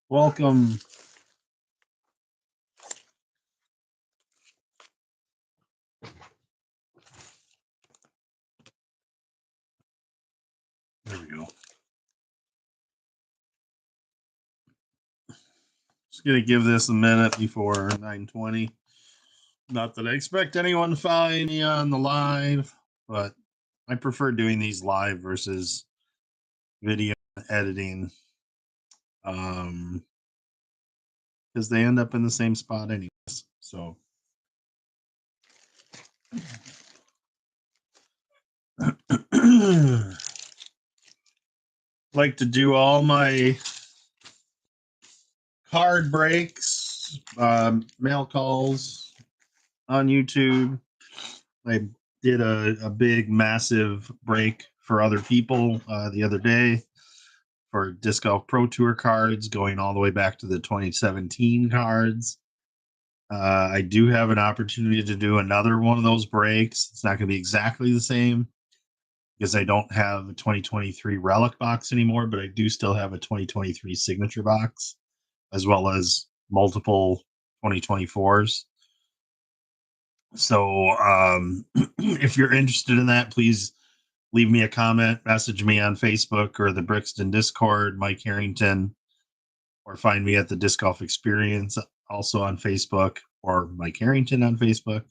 Welcome. There we go. Just gonna give this a minute before 9:20. Not that I expect anyone to find me on the live, but I prefer doing these live versus video editing, because they end up in the same spot anyways. So like to do all my card breaks, mail calls on YouTube. I did a big, massive break for other people the other day for Disc Golf Pro Tour cards, going all the way back to the 2017 cards. I do have an opportunity to do another one of those breaks. It's not going to be exactly the same because I don't have a 2023 relic box anymore, but I do still have a 2023 signature box, as well as multiple 2024s. So if you're interested in that, please leave me a comment, message me on Facebook or the Brixton Discord, Mike Harrington, or find me at the Disc Golf Experience, also on Facebook, or Mike Harrington on Facebook.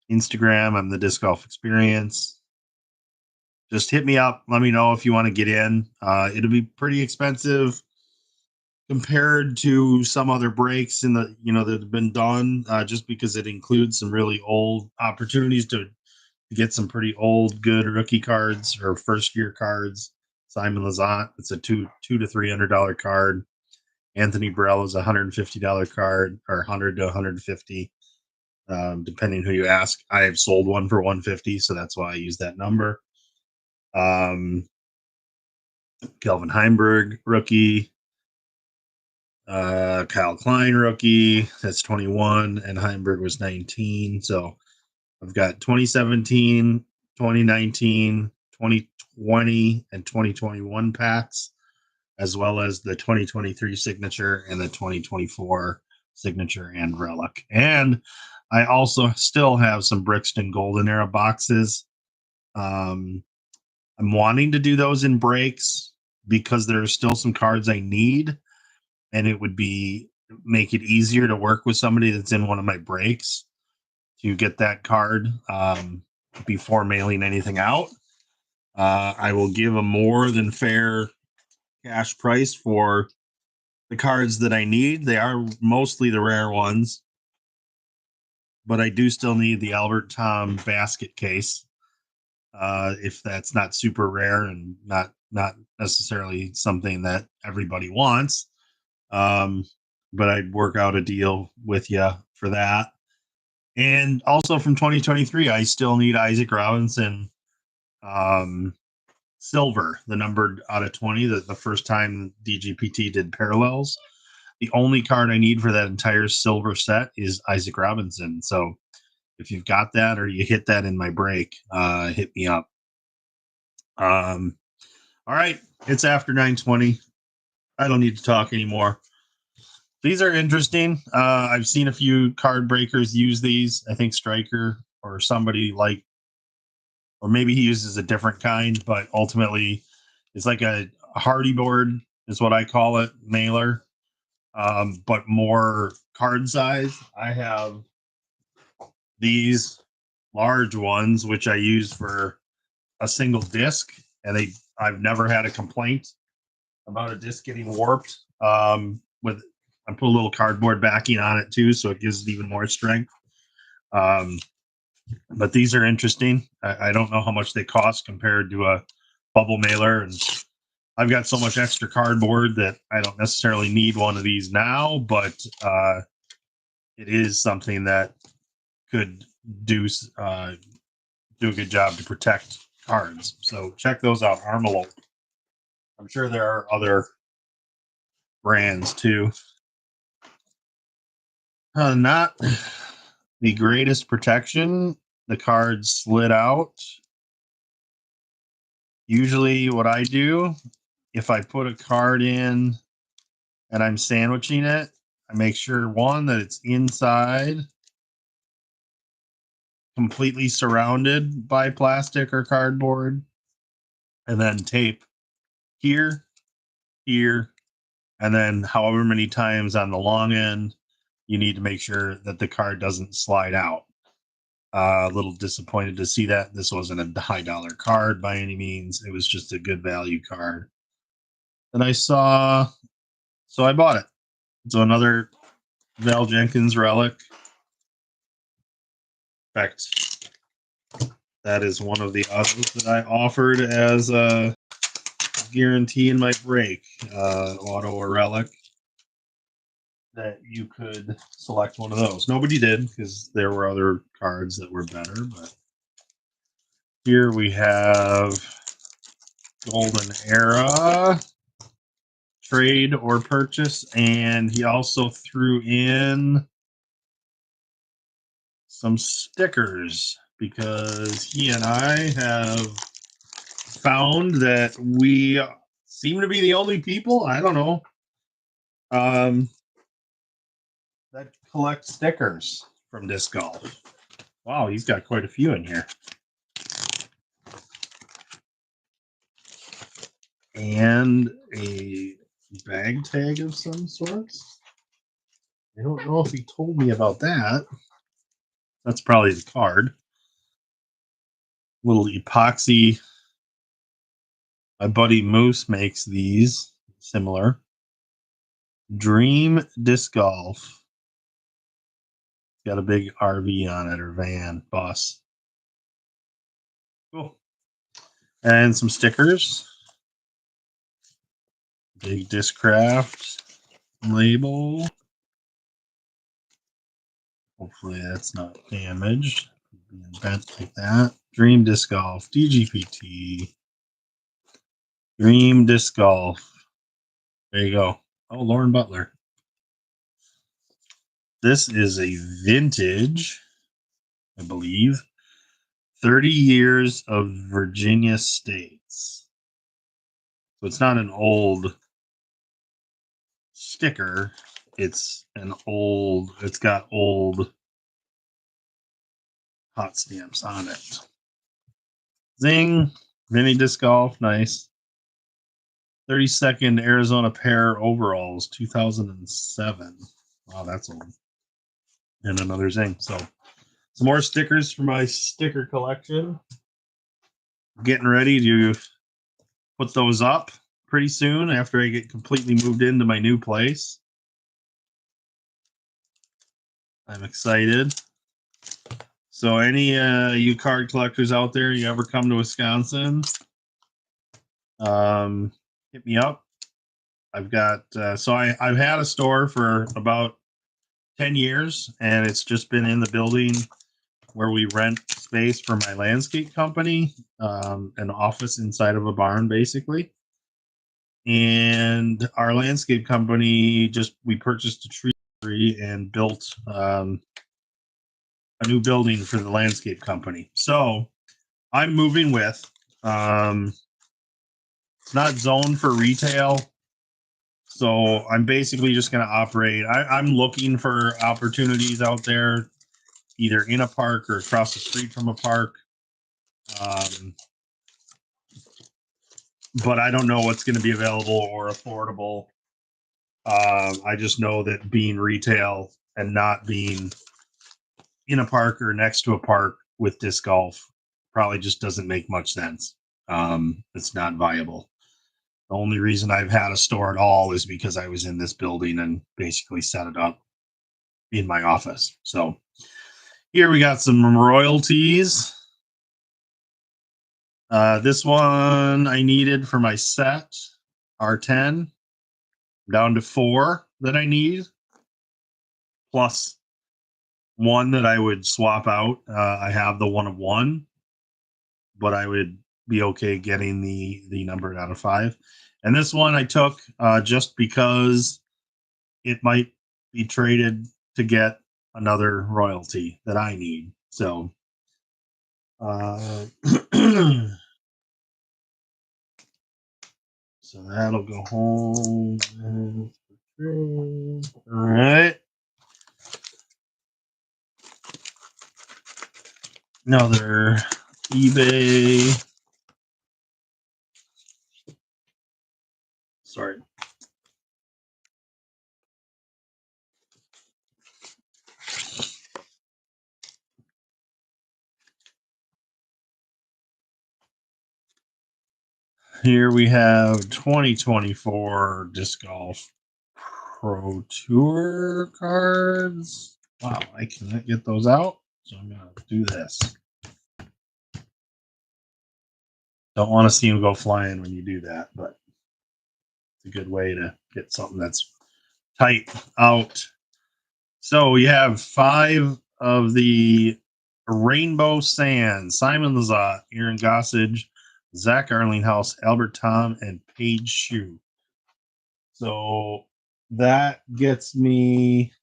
Instagram, I'm the Disc Golf Experience. Just hit me up. Let me know if you want to get in. It'll be pretty expensive compared to some other breaks in the that have been done, just because it includes some really old opportunities to get some pretty old good rookie cards or first year cards. Simon Lazant, it's a two to $300 card. Anthony Burrell is a $150 card, or 100 to 150, depending who you ask. I have sold one for 150, so that's why I use that number. Kelvin Heimberg rookie, Kyle Klein rookie, that's 21, and Heimberg was 19. So I've got 2017, 2019, 2020, and 2021 packs, as well as the 2023 signature and the 2024 signature and relic. And I also still have some Brixton Golden Era boxes. I'm wanting to do those in breaks because there are still some cards I need, and it would make it easier to work with somebody that's in one of my breaks to get that card before mailing anything out. I will give a more than fair cash price for the cards that I need. They are mostly the rare ones, but I do still need the Albert Tom basket case, if that's not super rare and not necessarily something that everybody wants. But I'd work out a deal with you for that. And also from 2023, I still need Isaac Robinson silver, the numbered out of 20, the first time DGPT did parallels. The only card I need for that entire silver set is Isaac Robinson. So if you've got that or you hit that in my break, hit me up. All right, it's after 9:20. I don't need to talk anymore. These are interesting. I've seen a few card breakers use these. I think Striker or somebody or maybe he uses a different kind, but ultimately it's like a hardy board is what I call it, mailer, but more card size. I have these large ones, which I use for a single disc, and I've never had a complaint about a disc getting warped. With I put a little cardboard backing on it too, so it gives it even more strength. But these are interesting. I don't know how much they cost compared to a bubble mailer, and I've got so much extra cardboard that I don't necessarily need one of these now, but it is something that could do a good job to protect cards. So check those out. Armalope. I'm sure there are other brands too. Not the greatest protection. The cards slid out. Usually what I do if I put a card in and I'm sandwiching it, I make sure, one, that it's inside, completely surrounded by plastic or cardboard, and then tape here, here, and then however many times on the long end, you need to make sure that the card doesn't slide out. A little disappointed to see that. This wasn't a high dollar card by any means. It was just a good value card. And I saw, so I bought it. So another Val Jenkins relic. In fact, that is one of the others that I offered as a guarantee in my break, auto or relic, that you could select one of those. Nobody did because there were other cards that were better. But here we have Golden Era trade or purchase, and he also threw in some stickers because he and I have found that we seem to be the only people, I don't know, that collect stickers from disc golf. Wow, he's got quite a few in here. And a bag tag of some sorts. I don't know if he told me about that. That's probably the card. Little epoxy. My buddy Moose makes these similar. Dream Disc Golf. Got a big RV on it, or van, bus. Cool. And some stickers. Big Discraft label. Hopefully that's not damaged. Being bent like that. Dream Disc Golf, DGPT. Dream Disc Golf. There you go. Oh, Lauren Butler. This is a vintage, I believe, 30 years of Virginia States. So it's not an old sticker. It's got old hot stamps on it. Zing, mini disc golf, nice. 32nd Arizona pair overalls, 2007. Wow, that's old. And another zing. So some more stickers for my sticker collection. Getting ready to put those up pretty soon after I get completely moved into my new place. I'm excited. So any you card collectors out there, you ever come to Wisconsin, hit me up. I've got I've had a store for about 10 years, and it's just been in the building where we rent space for my landscape company, an office inside of a barn, basically. And our landscape company we purchased a tree and built a new building for the landscape company. So I'm moving with. It's not zoned for retail. So I'm basically just going to operate. I'm looking for opportunities out there, either in a park or across the street from a park. But I don't know what's going to be available or affordable. I just know that being retail and not being in a park or next to a park with disc golf probably just doesn't make much sense. It's not viable. The only reason I've had a store at all is because I was in this building and basically set it up in my office. So here we got some royalties. This one I needed for my set, R10. Down to 4 that I need, plus 1 that I would swap out. I have the 1 of 1, but I would be okay getting the number out of 5. And this one I took just because it might be traded to get another royalty that I need. So So that'll go home. All right. Another eBay. Sorry. Here we have 2024 Disc Golf Pro Tour cards. Wow, I cannot get those out, so I'm going to do this. Don't want to see them go flying when you do that, but it's a good way to get something that's tight out. So we have 5 of the Rainbow Sand: Simon Lizotte, Aaron Gossage, Zach Arlinghouse, Albert Tom, and Paige Shue. So that gets me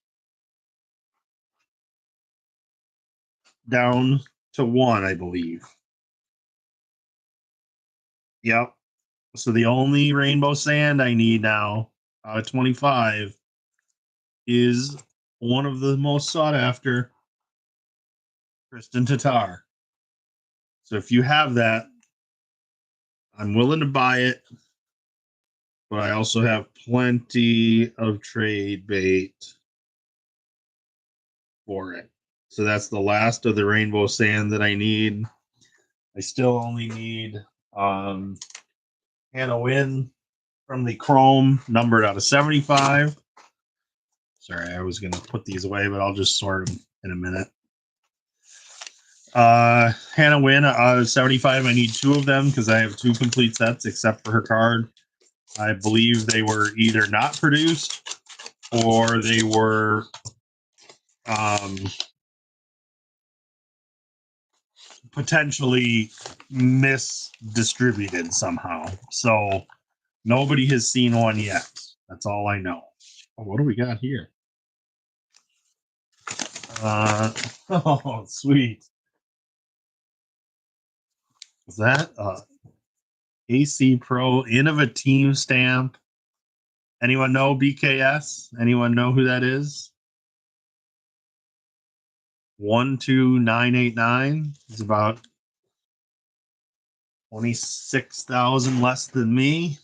down to 1, I believe. Yep. So the only Rainbow Sand I need now out of 25 is one of the most sought after, Kristen Tatar. So if you have that, I'm willing to buy it, but I also have plenty of trade bait for it. So that's the last of the Rainbow Sand that I need. I still only need Hannah Wynn from the Chrome, numbered out of 75. Sorry, I was going to put these away, but I'll just sort them in a minute. Hannah Wynn out of 75. I need 2 of them because I have 2 complete sets except for her card. I believe they were either not produced or they were potentially misdistributed somehow. So nobody has seen one yet. That's all I know. Oh, what do we got here? Oh, sweet. Is that AC Pro Innova Team stamp? Anyone know BKS? Anyone know who that is? 12989 is about 26,000 less than me.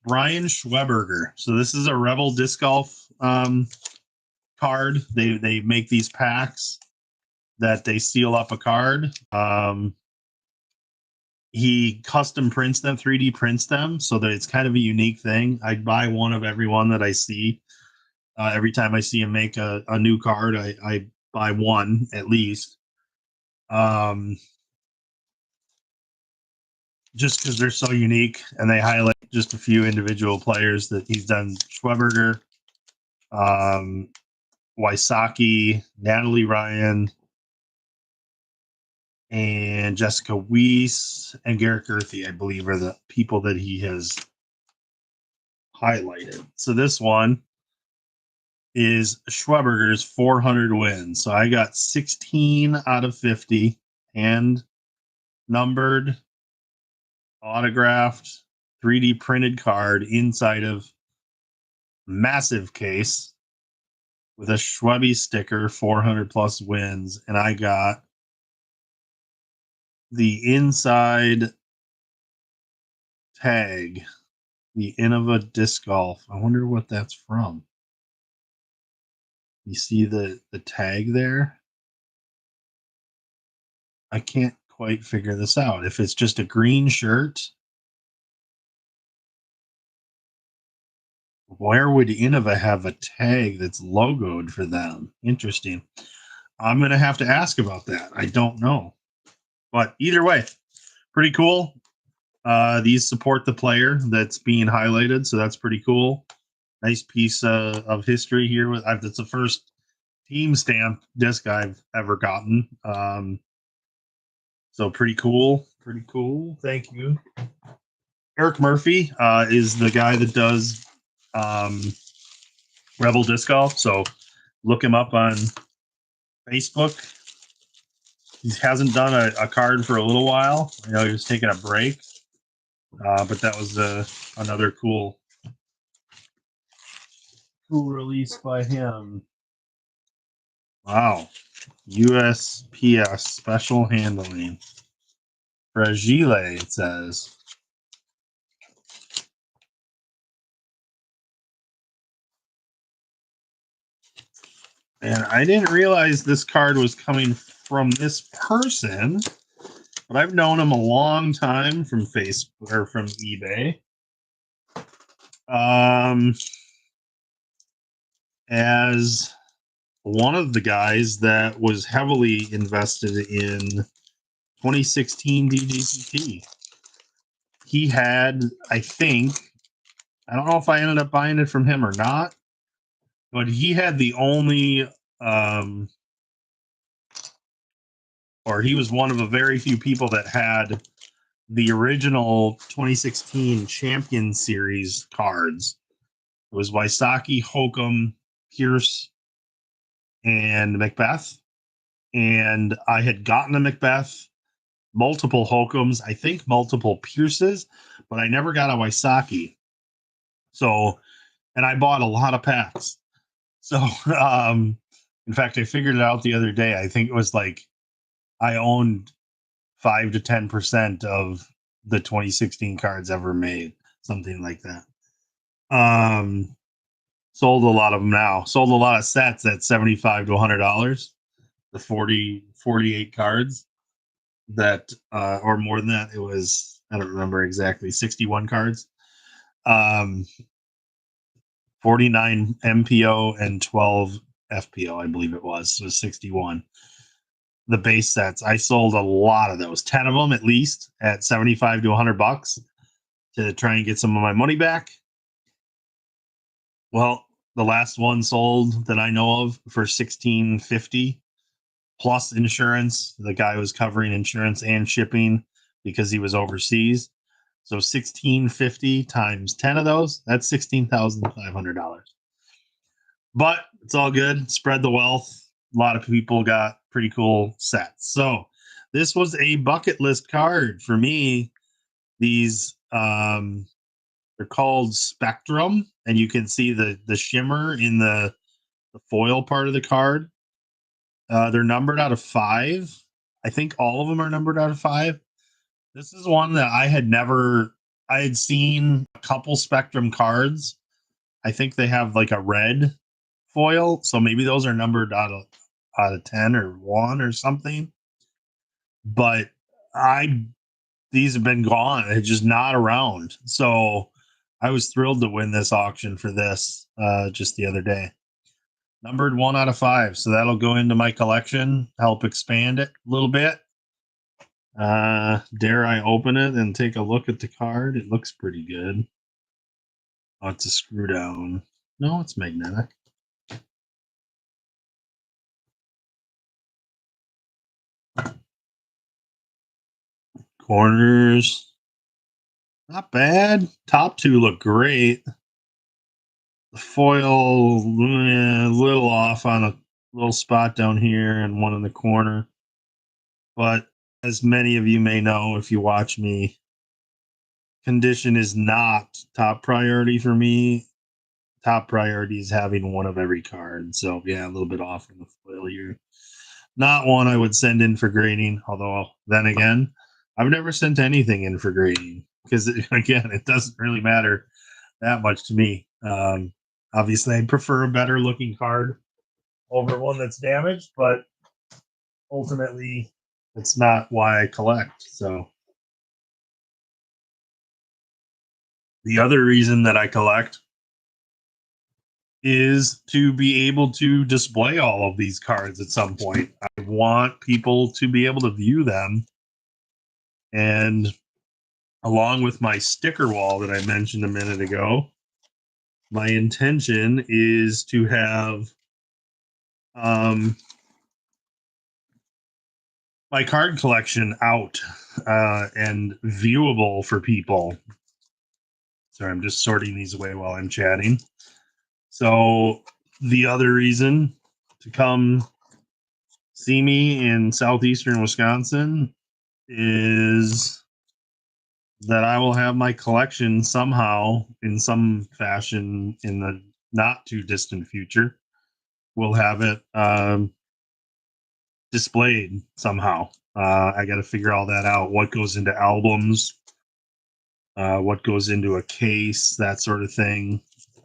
Brian Schweberger. So this is a Rebel Disc Golf card. They make these packs that they seal up a card. He custom prints them, 3D prints them, so that it's kind of a unique thing. I buy one of every one that I see. Every time I see him make a new card, I buy one at least. Just because they're so unique, and they highlight just a few individual players that he's done. Schweberger, Wysocki, Natalie Ryan, and Jessica Weiss, and Garrett Gerthy, I believe, are the people that he has highlighted. So this one is Schweberger's 400 wins. So I got 16 out of 50, hand numbered, autographed, 3D printed card inside of massive case with a Schwebby sticker, 400 plus wins. And I got the inside tag, the Innova Disc Golf. I wonder what that's from. You see the tag there? I can't quite figure this out. If it's just a green shirt, where would Innova have a tag that's logoed for them? Interesting. I'm going to have to ask about that. I don't know. But either way, pretty cool. These support the player that's being highlighted, so that's pretty cool. Nice piece of history here. It's the first team stamp disc I've ever gotten. So pretty cool. Pretty cool. Thank you. Eric Murphy is the guy that does Rebel Disc Golf. So look him up on Facebook. He hasn't done a card for a little while. He was taking a break. But that was another cool release by him. Wow. USPS special handling. Fragile, it says. And I didn't realize this card was coming from this person, but I've known him a long time from Facebook or from eBay. As one of the guys that was heavily invested in 2016 DGPT. He had, I don't know if I ended up buying it from him or not, but he had the only, or he was one of a very few people that had the original 2016 Champion Series cards. It was Wysocki, Hokum, Pierce, and Macbeth. And I had gotten a Macbeth, multiple Hokums, I think multiple Pierces, but I never got a Wysocki. So, and I bought a lot of packs. So, in fact, I figured it out the other day. I think it was like I owned 5 to 10% of the 2016 cards ever made, something like that. Sold a lot of them now. Sold a lot of sets at $75 to $100. The 48 cards that, or more than that, it was, I don't remember exactly, 61 cards. 49 MPO and 12 FPO, I believe it was. So 61. The base sets. I sold a lot of those, 10 of them at least, at 75 to $100 to try and get some of my money back. Well, the last one sold that I know of for $16.50 plus insurance. The guy was covering insurance and shipping because he was overseas. So $16.50 times 10 of those, that's $16,500. But it's all good. Spread the wealth. A lot of people got pretty cool sets. So this was a bucket list card for me. These they're called Spectrum, and you can see the shimmer in the foil part of the card. They're numbered out of 5. I think all of them are numbered out of 5. This is one that I had seen a couple Spectrum cards. I think they have like a red foil, so maybe those are numbered out of 10 or 1 or something. But these have been gone. It's just not around. So I was thrilled to win this auction for this just the other day. Numbered 1 out of 5. So that'll go into my collection, help expand it a little bit. Dare I open it and take a look at the card? It looks pretty good. Oh, it's a screw down. No, it's magnetic. Corners, not bad. Top 2 look great. The foil, a little off on a little spot down here and one in the corner. But as many of you may know, if you watch me, condition is not top priority for me. Top priority is having one of every card. So yeah, a little bit off on the foil here. Not one I would send in for grading. Although then again, I've never sent anything in for grading because again, it doesn't really matter that much to me. Obviously, I'd prefer a better looking card over one that's damaged, but ultimately, it's not why I collect. So the other reason that I collect is to be able to display all of these cards at some point. I want people to be able to view them. And along with my sticker wall that I mentioned a minute ago, my intention is to have my card collection out and viewable for people. Sorry, I'm just sorting these away while I'm chatting. So the other reason to come see me in southeastern Wisconsin is that I will have my collection somehow, in some fashion, in the not too distant future. We'll have it displayed somehow. I got to figure all that out. What goes into albums, what goes into a case, that sort of thing.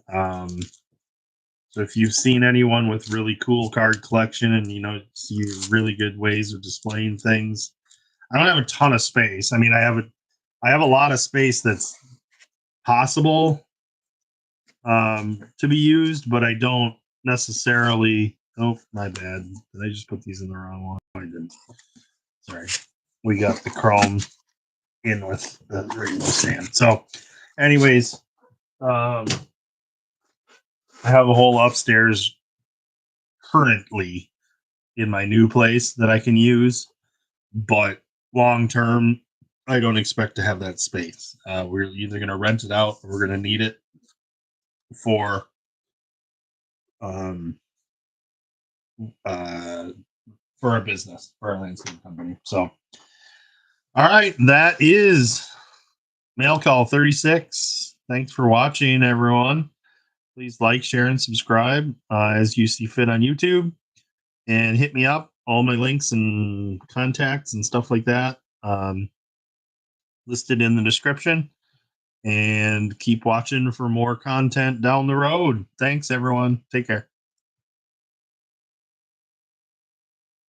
So if you've seen anyone with really cool card collection and see really good ways of displaying things, I don't have a ton of space. I mean, I have a lot of space that's possible to be used, but I don't necessarily. Oh, my bad. Did I just put these in the wrong one? I didn't. Sorry. We got the chrome in with the regular sand. So, anyways, I have a whole upstairs currently in my new place that I can use, but long term, I don't expect to have that space. We're either going to rent it out or we're going to need it for um, uh, for our business, for our landscape company. So, all right, that is Mail Call 36. Thanks for watching, everyone. Please like, share, and subscribe as you see fit on YouTube. And hit me up. All my links and contacts and stuff like that listed in the description. And keep watching for more content down the road. Thanks, everyone. Take care.